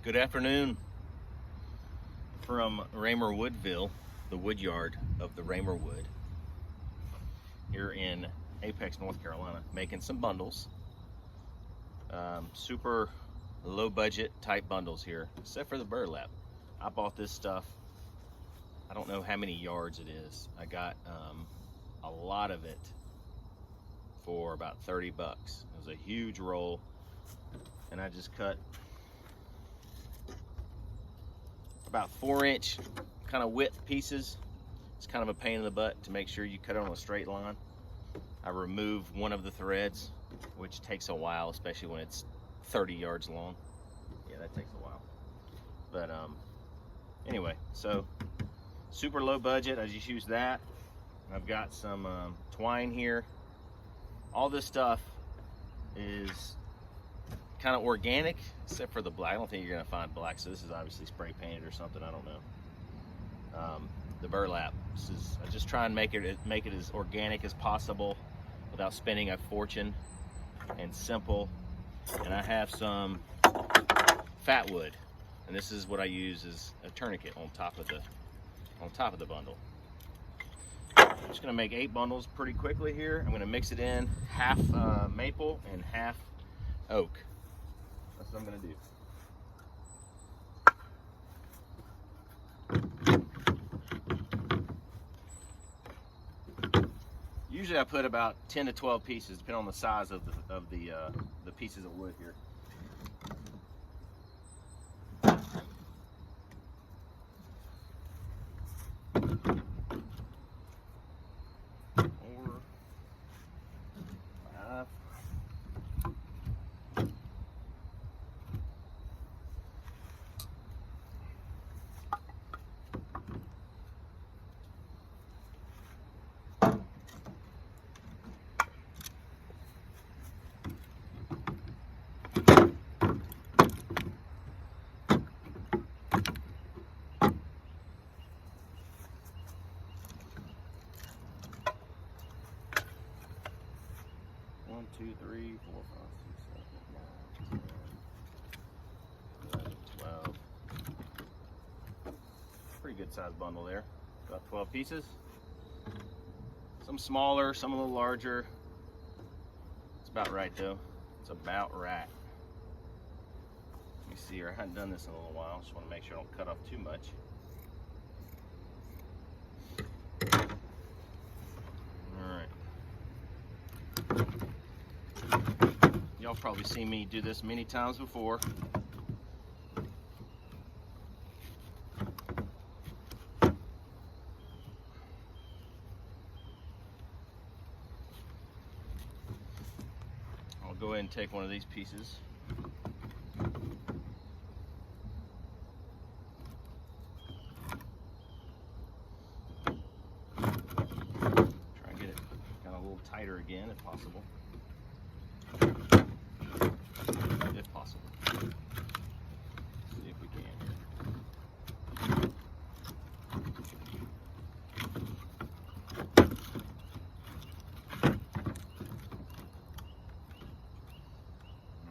Good afternoon from Raymer Woodville, the Woodyard of the Raymer Wood, here in Apex, North Carolina, making some bundles. Super low budget type bundles here, except for the burlap. I bought this stuff, I don't know how many yards it is. I got a lot of it for about 30 bucks. It was a huge roll, and I just cut about 4-inch kind of width pieces. It's kind of a pain in the butt to make sure you cut it on a straight line. I removed one of the threads, which takes a while, especially when it's 30 yards long. Yeah, that takes a while. But anyway, so super low budget. I just used that. I've got some twine here. All this stuff is kind of organic, except for the black. I don't think you're gonna find black, so this is obviously spray painted or something. I don't know. The burlap. I just try and make it as organic as possible without spending a fortune, and simple. And I have some fat wood, and this is what I use as a tourniquet on top of the bundle. I'm just gonna make 8 bundles pretty quickly here. I'm gonna mix it in half maple and half oak. That's what I'm gonna do. Usually I put about 10 to 12 pieces, depending on the size of the pieces of wood here. One, 2, 3, 4, 5, 6, 7, 8, 9, 10, 11, 12. Pretty good sized bundle there. About 12 pieces. Some smaller, some a little larger. It's about right though. It's about right. Let me see here. I hadn't done this in a little while. Just want to make sure I don't cut off too much. Y'all probably seen me do this many times before. I'll go ahead and take one of these pieces. Try and get it kind of a little tighter again if possible. If possible. See if we can here.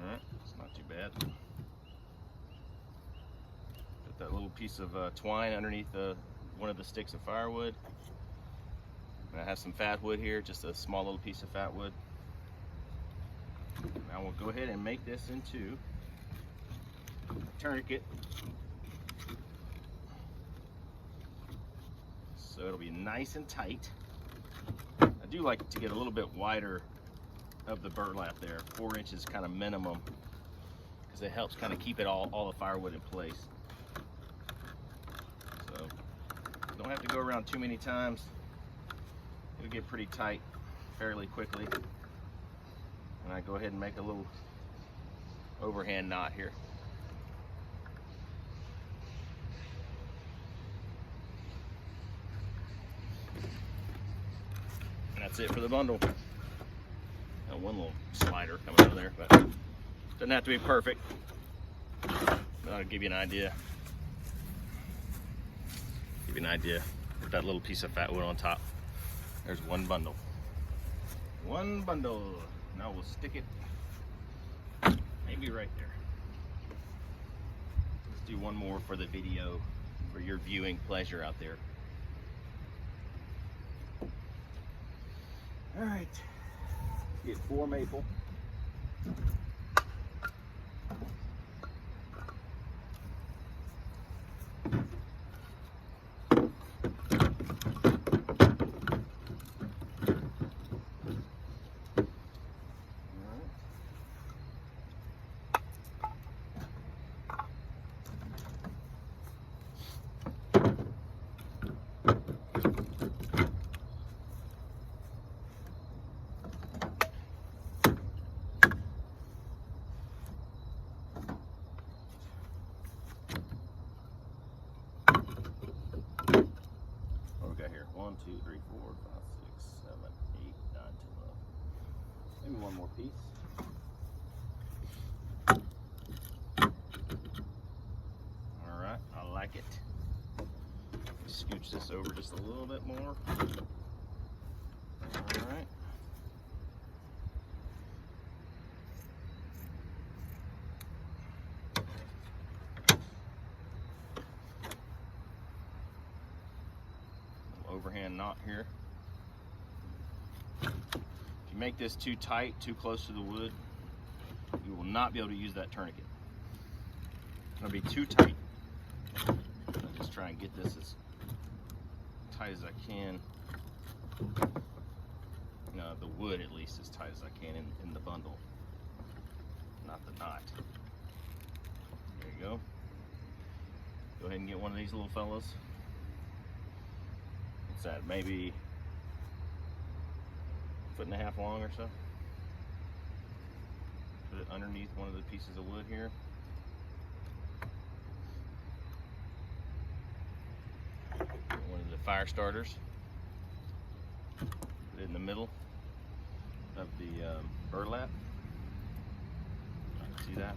Alright, it's not too bad. Put that little piece of twine underneath one of the sticks of firewood. And I have some fat wood here, just a small little piece of fat wood. Now we'll go ahead and make this into a tourniquet. So it'll be nice and tight. I do like to get a little bit wider of the burlap there. 4 inches kind of minimum, because it helps kind of keep it all the firewood in place. So don't have to go around too many times. It'll get pretty tight fairly quickly. And I go ahead and make a little overhand knot here. And that's it for the bundle. Got one little slider coming out of there, but doesn't have to be perfect. But I'll give you an idea. Give you an idea. Put that little piece of fat wood on top. There's one bundle. One bundle. Now we'll stick it maybe right there. do one more for the video, for your viewing pleasure out there. All right, get 4 maple. Here. 1, 2, 3, 4, 5, 6, 7, 8, 9, 10, 11. Maybe one more piece. All right, I like it. Scooch this over just a little bit more. All right. Overhand knot here. If you make this too tight, too close to the wood, you will not be able to use that tourniquet. It's going to be too tight. I'll just try and get this as tight as I can. The wood at least as tight as I can in the bundle, not the knot. There you go. Go ahead and get one of these little fellas. That maybe 1.5 feet long or so. Put it underneath one of the pieces of wood here. One of the fire starters. Put it in the middle of the burlap. See that?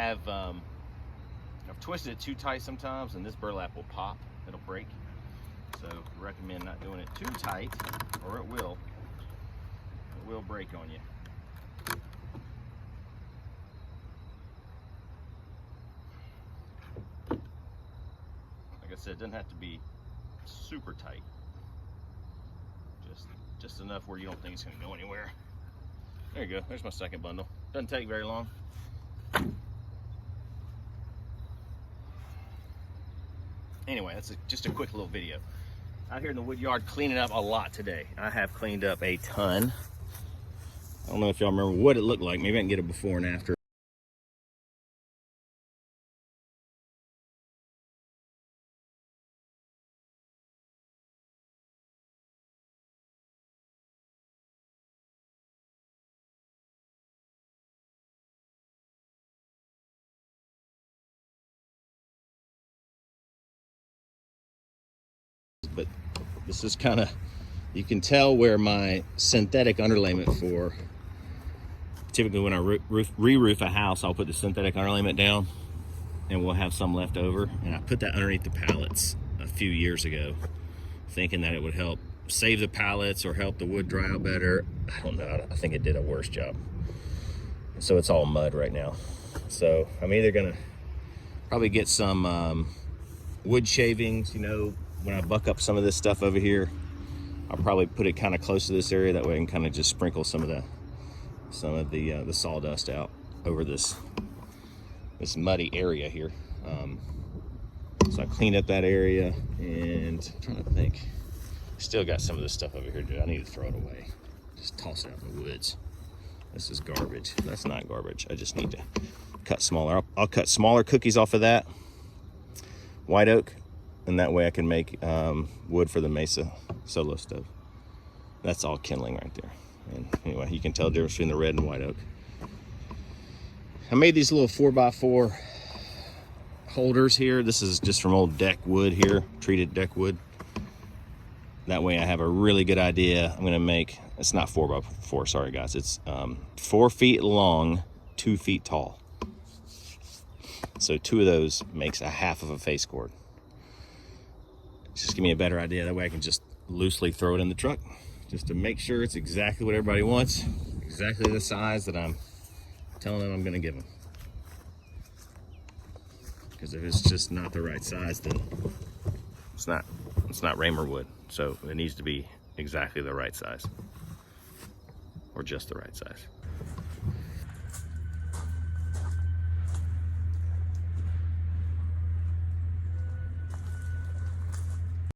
I've twisted it too tight sometimes, and this burlap will pop. It'll break. So I recommend not doing it too tight, or it will break on you. Like I said, it doesn't have to be super tight. Just enough where you don't think it's going to go anywhere. There you go. There's my second bundle. Doesn't take very long. Anyway, that's just a quick little video. Out here in the wood yard, cleaning up a lot today. I have cleaned up a ton. I don't know if y'all remember what it looked like. Maybe I can get a before and after. But this is kind of, you can tell where my synthetic underlayment for, typically when I re-roof a house, I'll put the synthetic underlayment down and we'll have some left over. And I put that underneath the pallets a few years ago, thinking that it would help save the pallets or help the wood dry out better. I don't know, I think it did a worse job. So it's all mud right now. So I'm either gonna probably get some wood shavings, when I buck up some of this stuff over here, I'll probably put it kind of close to this area. That way I can kind of just sprinkle some of the sawdust out over this muddy area here. So I cleaned up that area, and I'm trying to think. Still got some of this stuff over here, dude. I need to throw it away. Just toss it out in the woods. This is garbage. That's not garbage. I just need to cut smaller. I'll cut smaller cookies off of that white oak. And that way I can make wood for the Mesa solo stove. That's all kindling right there. And anyway, you can tell the difference between the red and white oak. I made these little 4x4 holders here. This is just from old deck wood here, treated deck wood. That way I have a really good idea. I'm gonna make, it's not 4x4, sorry guys. It's 4 feet long, 2 feet tall. So 2 of those makes a half of a face cord. Just give me a better idea. That way I can just loosely throw it in the truck, just to make sure it's exactly what everybody wants, exactly the size that I'm telling them I'm gonna give them. Because if it's just not the right size, then it's not Raymer wood. So it needs to be exactly the right size, or just the right size.